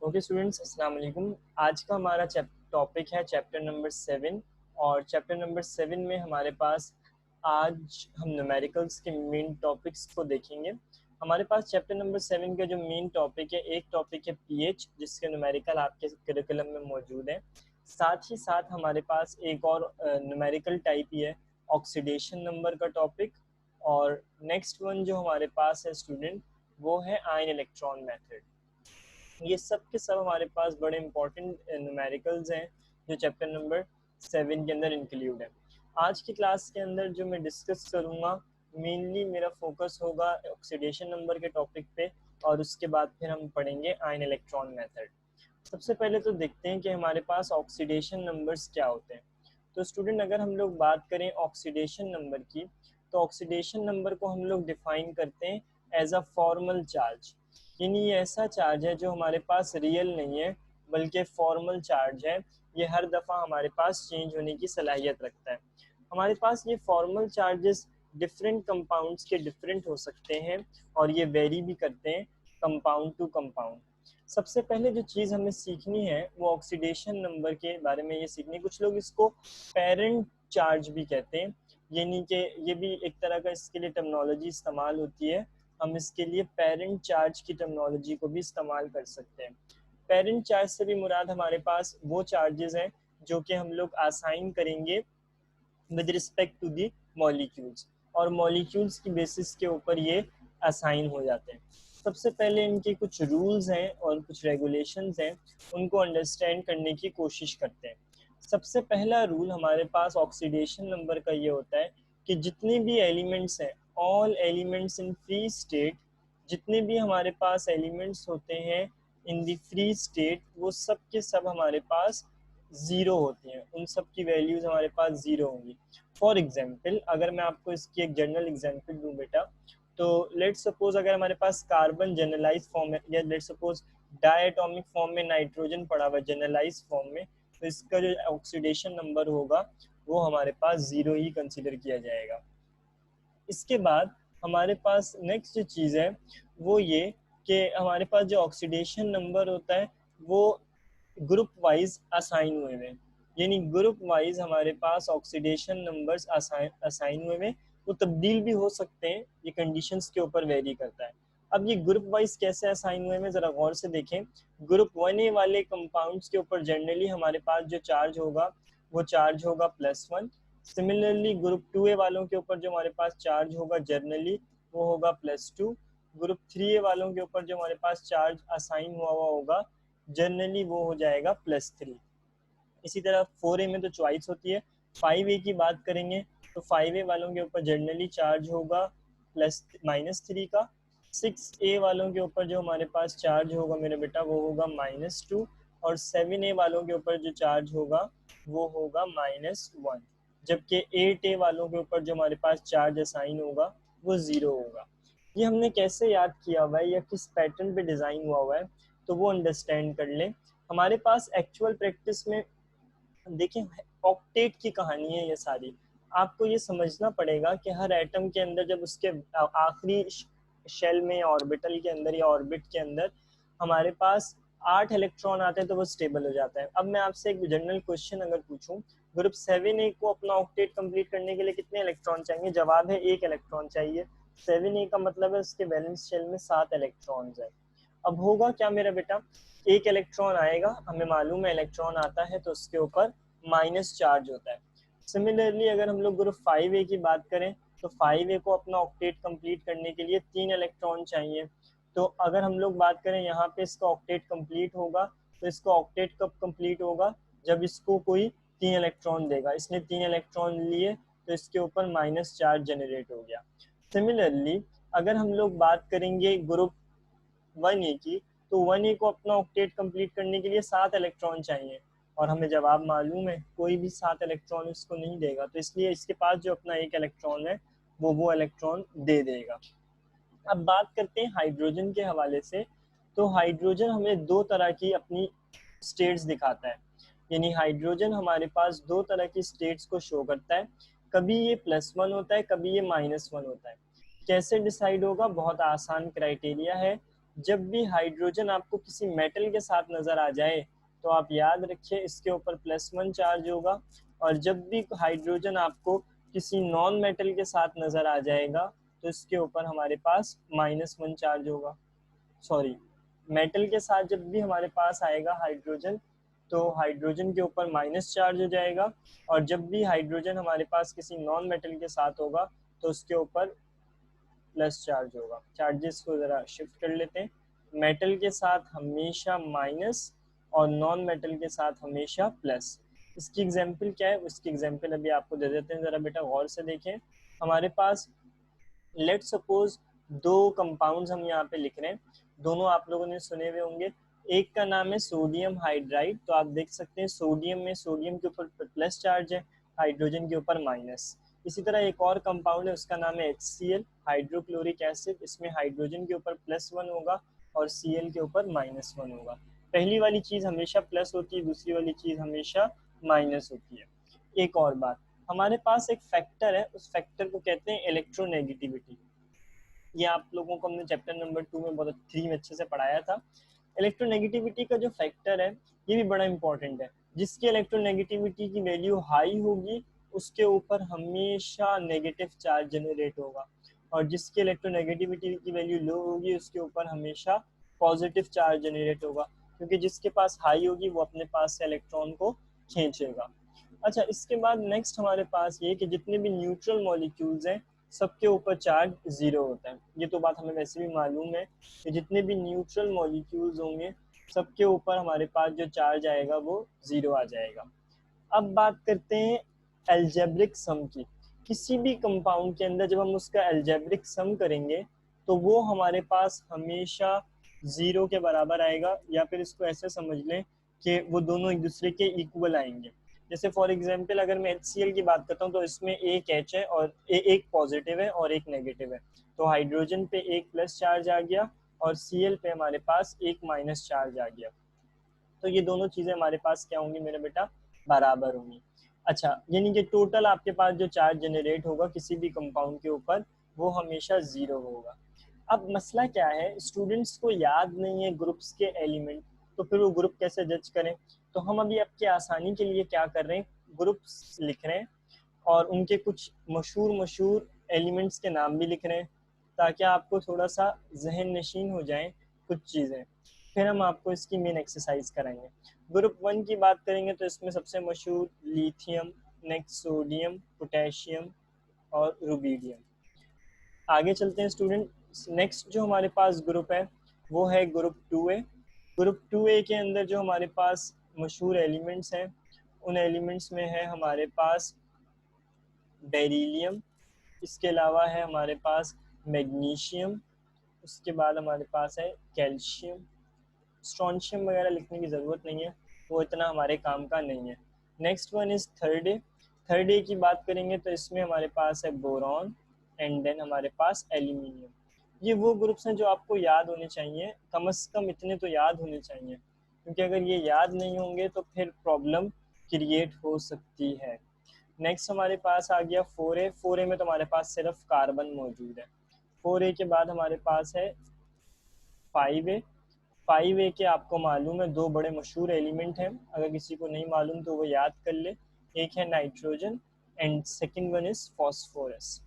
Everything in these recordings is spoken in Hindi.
ओके स्टूडेंट्स, अस्सलाम वालेकुम। आज का हमारा टॉपिक है चैप्टर नंबर 7। और चैप्टर नंबर 7 में हमारे पास आज हम न्यूमेरिकल्स के मेन टॉपिक्स को देखेंगे। हमारे पास चैप्टर नंबर 7 का जो मेन टॉपिक है, एक टॉपिक है पीएच, जिसके न्यूमेरिकल आपके करिकुलम में मौजूद है। साथ ही साथ हमारे पास एक और न्यूमेरिकल टाइप ही है, ऑक्सीडेशन नंबर का टॉपिक। और नेक्स्ट वन जो हमारे पास है स्टूडेंट, वो है आयन इलेक्ट्रॉन मेथड। ये सब के सब हमारे पास बड़े इंपॉर्टेंट न्यूमेरिकल्स हैं जो चैप्टर नंबर 7 के अंदर इंक्लूड है। आज की क्लास के अंदर जो मैं डिस्कस करूँगा, मेनली मेरा फोकस होगा ऑक्सीडेशन नंबर के टॉपिक पे, और उसके बाद फिर हम पढ़ेंगे आयन इलेक्ट्रॉन मेथड। सबसे पहले तो देखते हैं कि हमारे पास ऑक्सीडेशन नंबर्स क्या होते हैं। तो स्टूडेंट, अगर हम लोग बात करें ऑक्सीडेशन नंबर की, तो ऑक्सीडेशन नंबर को हम लोग डिफाइन करते हैं एज अ फॉर्मल चार्ज। यानी ये ऐसा चार्ज है जो हमारे पास रियल नहीं है, बल्कि फॉर्मल चार्ज है। ये हर दफ़ा हमारे पास चेंज होने की सलाहियत रखता है। हमारे पास ये फॉर्मल चार्जेस डिफरेंट कंपाउंड्स के डिफरेंट हो सकते हैं, और ये वेरी भी करते हैं कंपाउंड टू कंपाउंड। सबसे पहले जो चीज़ हमें सीखनी है वो ऑक्सीडेशन नंबर के बारे में ये सीखनी। कुछ लोग इसको पेरेंट चार्ज भी कहते हैं, यानी कि ये भी एक तरह का इसके लिए टर्मिनोलॉजी इस्तेमाल होती है। हम इसके लिए पेरेंट चार्ज की टर्मिनोलॉजी को भी इस्तेमाल कर सकते हैं। पेरेंट चार्ज से भी मुराद हमारे पास वो चार्जेस हैं जो कि हम लोग असाइन करेंगे with respect to the molecules, और मॉलिक्यूल्स की बेसिस के ऊपर ये असाइन हो जाते हैं। सबसे पहले इनके कुछ रूल्स हैं और कुछ रेगुलेशंस हैं, उनको अंडरस्टैंड करने की कोशिश करते हैं। सबसे पहला रूल हमारे पास ऑक्सीडेशन नंबर का ये होता है कि जितने भी एलिमेंट्स हैं, all elements in free state, जितने भी हमारे पास एलिमेंट्स होते हैं इन दी फ्री स्टेट, वो सब के सब हमारे पास ज़ीरो होती हैं। उन सब की वैल्यूज़ हमारे पास ज़ीरो होंगी। फॉर एग्जांपल, अगर मैं आपको इसकी एक जनरल एग्जांपल दूं बेटा, तो लेट्स सपोज अगर हमारे पास कार्बन जनरलाइज फॉर्म में, या लेट्स सपोज डायटोमिक फॉर्म में नाइट्रोजन पड़ा हुआ जनरलाइज फॉर्म में, तो इसका जो ऑक्सीडेशन नंबर होगा वो हमारे पास ज़ीरो ही कंसिडर किया जाएगा। इसके बाद हमारे पास नेक्स्ट जो चीज़ है वो ये कि हमारे पास जो ऑक्सीडेशन नंबर होता है वो ग्रुप वाइज असाइन हुए हैं। यानी ग्रुप वाइज हमारे पास ऑक्सीडेशन नंबर्स असाइन हुए हैं। वो तब्दील भी हो सकते हैं, ये कंडीशंस के ऊपर वेरी करता है। अब ये ग्रुप वाइज कैसे असाइन हुए हैं ज़रा गौर से देखें। ग्रुप 1A वाले कंपाउंड्स के ऊपर जनरली हमारे पास जो चार्ज होगा वो चार्ज होगा +1। सिमिलरली ग्रुप 2A वालों के ऊपर जो हमारे पास चार्ज होगा जनरली वो होगा +2। ग्रुप 3A वालों के ऊपर जो हमारे पास चार्ज असाइन हुआ होगा जनरली वो हो जाएगा +3। इसी तरह 4A में तो चॉइस होती है। 5A की बात करेंगे तो 5A वालों के ऊपर जनरली चार्ज होगा -3 का। 6A वालों के ऊपर जो हमारे पास चार्ज होगा मेरे बेटा वो होगा -2। और 7A वालों के ऊपर जो चार्ज होगा वो होगा -1। जबकि 8A वालों के ऊपर जो हमारे पास चार्ज असाइन होगा वो 0 होगा। ये हमने कैसे याद किया हुआ है या किस पैटर्न पे डिज़ाइन हुआ है, तो वो अंडरस्टैंड कर लें। हमारे पास एक्चुअल प्रैक्टिस में देखिए ऑक्टेट की कहानी है ये सारी। आपको ये समझना पड़ेगा कि हर एटम के अंदर जब उसके आखिरी शेल में, ऑर्बिटल के अंदर या ऑर्बिट के अंदर हमारे पास 8 इलेक्ट्रॉन आते हैं तो वो स्टेबल हो जाता है। अब मैं आपसे एक जनरल क्वेश्चन अगर पूछूं, ग्रुप 7A को अपना ऑक्टेट कंप्लीट करने के लिए कितने इलेक्ट्रॉन चाहिए? जवाब है 1 इलेक्ट्रॉन चाहिए। 7A का मतलब है उसके वैलेंस शेल में 7 इलेक्ट्रॉन है। अब होगा क्या मेरा बेटा, एक इलेक्ट्रॉन आएगा, हमें मालूम है इलेक्ट्रॉन आता है तो उसके ऊपर माइनस चार्ज होता है। सिमिलरली अगर हम लोग ग्रुप 5A की बात करें तो 5A को अपना ऑक्टेट कंप्लीट करने के लिए 3 इलेक्ट्रॉन चाहिए। तो अगर हम लोग बात करें यहाँ पे इसका ऑक्टेट कंप्लीट होगा, तो इसका ऑक्टेट कब कंप्लीट होगा? जब इसको कोई 3 इलेक्ट्रॉन देगा। इसने 3 इलेक्ट्रॉन लिए तो इसके ऊपर माइनस चार्ज जनरेट हो गया। सिमिलरली अगर हम लोग बात करेंगे ग्रुप 1A की, तो 1A को अपना ऑक्टेट कंप्लीट करने के लिए 7 इलेक्ट्रॉन चाहिए, और हमें जवाब मालूम है कोई भी 7 इलेक्ट्रॉन इसको नहीं देगा, तो इसलिए इसके पास जो अपना 1 इलेक्ट्रॉन है वो इलेक्ट्रॉन दे देगा। अब बात करते हैं हाइड्रोजन के हवाले से। तो हाइड्रोजन हमें दो तरह की अपनी स्टेट्स दिखाता है। यानी हाइड्रोजन हमारे पास दो तरह की स्टेट्स को शो करता है। कभी ये +1 होता है, कभी ये -1 होता है। कैसे डिसाइड होगा? बहुत आसान क्राइटेरिया है। जब भी हाइड्रोजन आपको किसी मेटल के साथ नजर आ जाए तो आप याद रखिए इसके ऊपर +1 चार्ज होगा, और जब भी हाइड्रोजन आपको किसी नॉन मेटल के साथ नजर आ जाएगा तो इसके ऊपर हमारे पास -1 चार्ज होगा। सॉरी, मेटल के साथ जब भी हमारे पास आएगा हाइड्रोजन तो हाइड्रोजन के ऊपर माइनस चार्ज हो जाएगा, और जब भी हाइड्रोजन हमारे पास किसी नॉन मेटल के साथ होगा तो उसके ऊपर प्लस चार्ज होगा। चार्जेस को जरा शिफ्ट कर लेते हैं, मेटल के साथ हमेशा माइनस और नॉन मेटल के साथ हमेशा प्लस। इसकी एग्जांपल क्या है, उसकी एग्जांपल अभी आपको दे देते हैं, जरा बेटा गौर से देखें। हमारे पास लेट सपोज दो कंपाउंड्स हम यहाँ पे लिख रहे हैं, दोनों आप लोगों ने सुने हुए होंगे। एक का नाम है सोडियम हाइड्राइड, तो आप देख सकते हैं सोडियम में सोडियम के ऊपर प्लस चार्ज है, हाइड्रोजन के ऊपर माइनस। इसी तरह एक और कंपाउंड है, उसका नाम है HCl हाइड्रोक्लोरिक एसिड, इसमें हाइड्रोजन के ऊपर +1 होगा और Cl के ऊपर -1 होगा। पहली वाली चीज हमेशा प्लस होती है, दूसरी वाली चीज हमेशा माइनस होती है। एक और बात, हमारे पास एक फैक्टर है, उस फैक्टर को कहते हैं इलेक्ट्रोनेगेटिविटी। ये आप लोगों को हमने चैप्टर नंबर 2 में बहुत 3 में अच्छे से पढ़ाया था। इलेक्ट्रोनेगेटिविटी का जो फैक्टर है ये भी बड़ा इंपॉर्टेंट है। जिसकी इलेक्ट्रोनेगेटिविटी की वैल्यू हाई होगी उसके ऊपर हमेशा नेगेटिव चार्ज जनरेट होगा, और जिसकी इलेक्ट्रोनेगेटिविटी की वैल्यू लो होगी उसके ऊपर हमेशा पॉजिटिव चार्ज जनरेट होगा, क्योंकि जिसके पास हाई होगी वो अपने पास से इलेक्ट्रॉन को खींचेगा। अच्छा, इसके बाद नेक्स्ट हमारे पास ये कि जितने भी न्यूट्रल मॉलिक्यूल्स हैं सबके ऊपर चार्ज 0 होता है। ये तो बात हमें वैसे भी मालूम है कि जितने भी न्यूट्रल मॉलिक्यूल्स होंगे सबके ऊपर हमारे पास जो चार्ज आएगा वो 0 आ जाएगा। अब बात करते हैं एल्जेब्रिक सम की। किसी भी कंपाउंड के अंदर जब हम उसका एल्जेब्रिक सम करेंगे तो वो हमारे पास हमेशा 0 के बराबर आएगा, या फिर इसको ऐसे समझ लें कि वो दोनों एक दूसरे के इक्वल आएंगे। जैसे फॉर एग्जांपल अगर मैं HCl की बात करता हूँ तो इसमें एक H है और एक पॉजिटिव है और एक नेगेटिव है, तो हाइड्रोजन पे एक प्लस चार्ज आ गया और Cl पे हमारे पास एक माइनस चार्ज आ गया। तो ये दोनों चीजें हमारे पास क्या होंगी मेरे बेटा, बराबर होंगी। अच्छा, यानी कि टोटल आपके पास जो चार्ज जनरेट होगा किसी भी कंपाउंड के ऊपर वो हमेशा 0 होगा। अब मसला क्या है, स्टूडेंट्स को याद नहीं है ग्रुप्स के एलिमेंट, तो फिर वो ग्रुप कैसे जज करें। तो हम अभी आपकी आसानी के लिए क्या कर रहे हैं, ग्रुप्स लिख रहे हैं और उनके कुछ मशहूर मशहूर एलिमेंट्स के नाम भी लिख रहे हैं ताकि आपको थोड़ा सा जहन नशीन हो जाए कुछ चीज़ें। फिर हम आपको इसकी मेन एक्सरसाइज कराएंगे। ग्रुप 1 की बात करेंगे तो इसमें सबसे मशहूर लिथियम, नेक्स्ट सोडियम, पोटेशियम और रुबीडियम। आगे चलते हैं स्टूडेंट, नेक्स्ट जो हमारे पास ग्रुप है वो है ग्रुप 2A। ग्रुप 2A के अंदर जो हमारे पास मशहूर एलिमेंट्स हैं उन एलिमेंट्स में है हमारे पास बेरिलियम, इसके अलावा है हमारे पास मैग्नीशियम, उसके बाद हमारे पास है कैल्शियम। स्ट्रॉन्शियम वगैरह लिखने की ज़रूरत नहीं है, वो इतना हमारे काम का नहीं है। Next one is third A. Third A की बात करेंगे तो इसमें हमारे पास है बोरॉन एंड देन हमारे पास एल्यूमिनियम। ये वो ग्रुप्स हैं जो आपको याद होने चाहिए, कम से कम इतने तो याद होने चाहिए, क्योंकि अगर ये याद नहीं होंगे तो फिर प्रॉब्लम क्रिएट हो सकती है। नेक्स्ट हमारे पास आ गया 4A। 4A में तो हमारे पास सिर्फ कार्बन मौजूद है। 4A के बाद हमारे पास है 5A। 5A के आपको मालूम है दो बड़े मशहूर एलिमेंट हैं, अगर किसी को नहीं मालूम तो वो याद कर ले। एक है nitrogen and second one is phosphorus.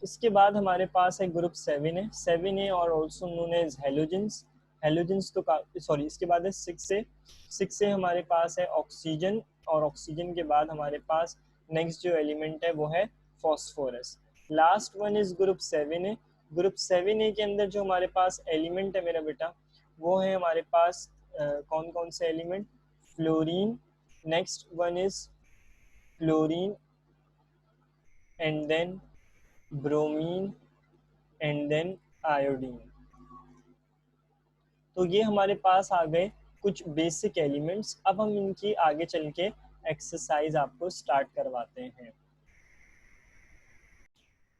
इसके बाद हमारे पास है ग्रुप 7A। 7A और also known as halogens. Halogens तो सॉरी, इसके बाद है 6A। 6A हमारे पास है ऑक्सीजन, और ऑक्सीजन के बाद हमारे पास नेक्स्ट जो एलिमेंट है वो है phosphorus. Last one is group 7A। Group 7A के अंदर जो हमारे पास एलिमेंट है मेरा बेटा वो है हमारे पास कौन कौन से element, fluorine, next one is fluorine and then bromine and then iodine. तो ये हमारे पास आ गए कुछ बेसिक एलिमेंट्स। अब हम इनकी आगे चल के एक्सरसाइज आपको स्टार्ट करवाते हैं।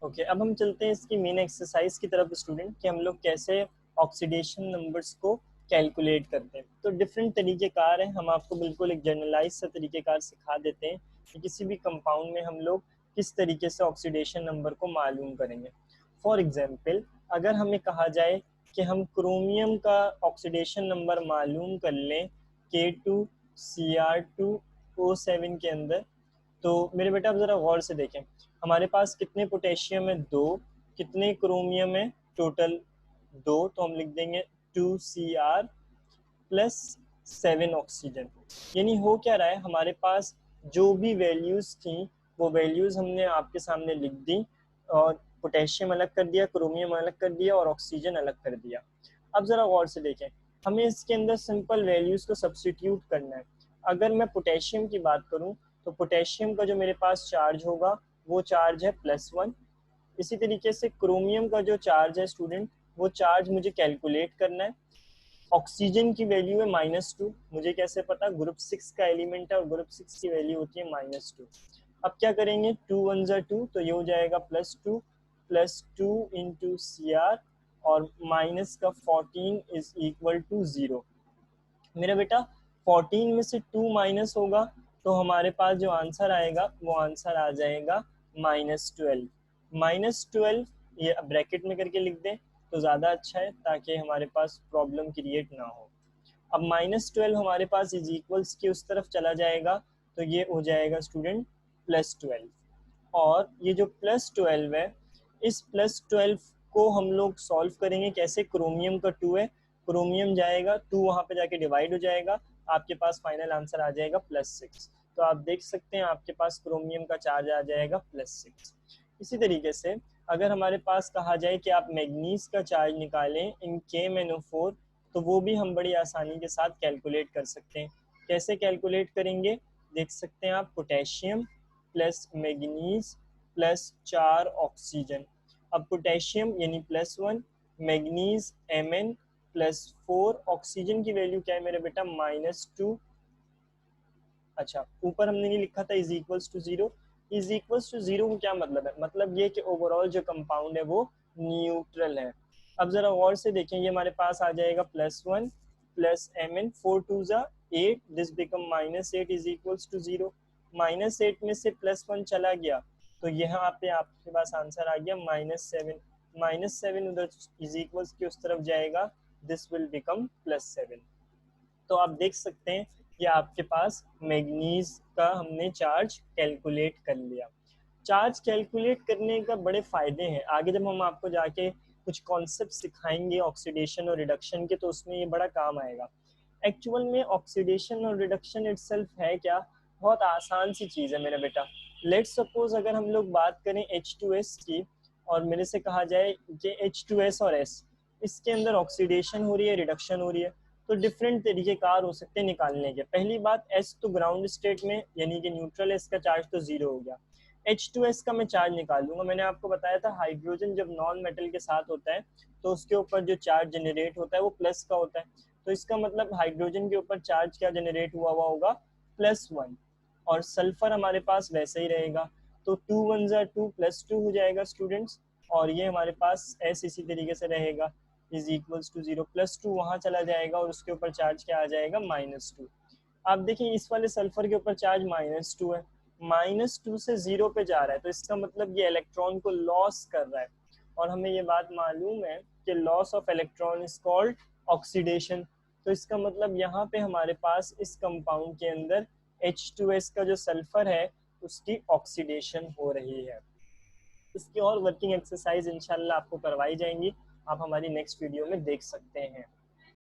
ओके, अब हम चलते हैं इसकी मेन एक्सरसाइज की तरफ स्टूडेंट, कि हम लोग कैसे ऑक्सीडेशन नंबर्स को कैलकुलेट करते हैं। तो डिफरेंट तरीक़ेकार हैं, हम आपको बिल्कुल एक जनरलाइज सा तरीक़ेकार सिखा देते हैं कि किसी भी कंपाउंड में हम लोग किस तरीके से ऑक्सीडेशन नंबर को मालूम करेंगे। फॉर एग्जांपल, अगर हमें कहा जाए कि हम क्रोमियम का ऑक्सीडेशन नंबर मालूम कर लें K2Cr2O7 के अंदर। तो मेरे बेटा आप ज़रा गौर से देखें, हमारे पास कितने पोटेशियम है? 2। कितने क्रोमियम है? टोटल 2, तो हम लिख देंगे 2Cr प्लस 7 ऑक्सीजन। यानी हो क्या रहा है, हमारे पास जो भी वैल्यूज़ थी वो वैल्यूज़ हमने आपके सामने लिख दी, और पोटेशियम अलग कर दिया, क्रोमियम अलग कर दिया और ऑक्सीजन अलग कर दिया। अब ज़रा गौर से देखें, हमें इसके अंदर सिंपल वैल्यूज़ को सब्स्टिट्यूट करना है। अगर मैं पोटेशियम की बात करूं तो पोटेशियम का जो मेरे पास चार्ज होगा वो चार्ज है +1। इसी तरीके से क्रोमियम का जो चार्ज है स्टूडेंट, वो चार्ज मुझे कैलकुलेट करना है। ऑक्सीजन की वैल्यू है -2। मुझे कैसे पता? ग्रुप 6 का एलिमेंट है और ग्रुप 6 की वैल्यू होती है -2। अब क्या करेंगे, 2 1 ज़ा 2, तो ये हो जाएगा +2 इंटू Cr, और माइनस का 14 इज इक्वल टू 0। मेरा बेटा 14 में से 2 माइनस होगा तो हमारे पास जो आंसर आएगा वो आंसर आ जाएगा -12। -12 ये ब्रैकेट में करके लिख दें तो ज़्यादा अच्छा है, ताकि हमारे पास प्रॉब्लम क्रिएट ना हो। अब -12 हमारे पास इज इक्वल्स की उस तरफ चला जाएगा, तो ये हो जाएगा स्टूडेंट +12। और ये जो +12 है, इस +12 को हम लोग सॉल्व करेंगे कैसे? क्रोमियम का 2 है, क्रोमियम जाएगा 2 वहाँ पे जाके डिवाइड हो जाएगा, आपके पास फाइनल आंसर आ जाएगा +6। तो आप देख सकते हैं आपके पास क्रोमियम का चार्ज आ जाएगा +6। इसी तरीके से अगर हमारे पास कहा जाए कि आप मैग्नीज का चार्ज निकालें इन KMnO4, तो वो भी हम बड़ी आसानी के साथ कैलकुलेट कर सकते हैं। कैसे कैलकुलेट करेंगे? देख सकते हैं आप, potassium plus manganese plus 4 oxygen. अब पोटेशियम यानी +1, मैग्नीज Mn +4, ऑक्सीजन की वैल्यू क्या है मेरे बेटा? -2। अच्छा, ऊपर हमने नहीं लिखा था is equals to 0। Is equals to 0 को क्या मतलब है? मतलब ये कि ओवरऑल जो कंपाउंड है वो न्यूट्रल है। अब जरा गौर से देखें, ये हमारे पास आ जाएगा +1 प्लस Mn, 4 2 ज़ा 8, this become -8 is equals to 0। -8 में से +1 चला गया तो यहाँ पे आपके पास आंसर आ गया -7। -7 उधर इज इक्वल्स की उस तरफ जाएगा, दिस विल बिकम +7। तो आप देख सकते हैं कि आपके पास मैग्नीज का हमने चार्ज कैलकुलेट कर लिया। चार्ज कैलकुलेट करने का बड़े फायदे हैं, आगे जब हम आपको जाके कुछ कॉन्सेप्ट सिखाएंगे ऑक्सीडेशन और रिडक्शन के, तो उसमें ये बड़ा काम आएगा। एक्चुअल में ऑक्सीडेशन और रिडक्शन इटसेल्फ है क्या? बहुत आसान सी चीज़ है मेरा बेटा। लेट्स सपोज अगर हम लोग बात करें H2S की, और मेरे से कहा जाए कि H2S और S, इसके अंदर ऑक्सीडेशन हो रही है, रिडक्शन हो रही है, तो डिफरेंट तरीके कार हो सकते हैं निकालने के। पहली बात, S तो ग्राउंड स्टेट में यानी कि न्यूट्रल है, इसका चार्ज तो 0 हो गया। H2S का मैं चार्ज निकालूंगा। मैंने आपको बताया था हाइड्रोजन जब नॉन मेटल के साथ होता है तो उसके ऊपर जो चार्ज जनरेट होता है वो प्लस का होता है, तो इसका मतलब हाइड्रोजन के ऊपर चार्ज क्या जनरेट हुआ होगा? +1। और सल्फर हमारे पास वैसे ही रहेगा, तो 2 1 ज़ा 2 +2 हो जाएगा स्टूडेंट्स, और ये हमारे पास S इसी तरीके से रहेगा, इज इक्वल्स टू 0। +2 वहाँ चला जाएगा और उसके ऊपर चार्ज क्या आ जाएगा? -2। आप देखिए इस वाले सल्फर के ऊपर चार्ज -2 है, -2 से 0 पे जा रहा है, तो इसका मतलब ये इलेक्ट्रॉन को लॉस कर रहा है, और हमें ये बात मालूम है कि loss of electron is called oxidation. तो इसका मतलब यहाँ पे हमारे पास इस कंपाउंड के अंदर H2S का जो सल्फर है उसकी ऑक्सीडेशन हो रही है। इसकी और वर्किंग एक्सरसाइज इंशाल्लाह आपको करवाई जाएंगी, आप हमारी नेक्स्ट वीडियो में देख सकते हैं।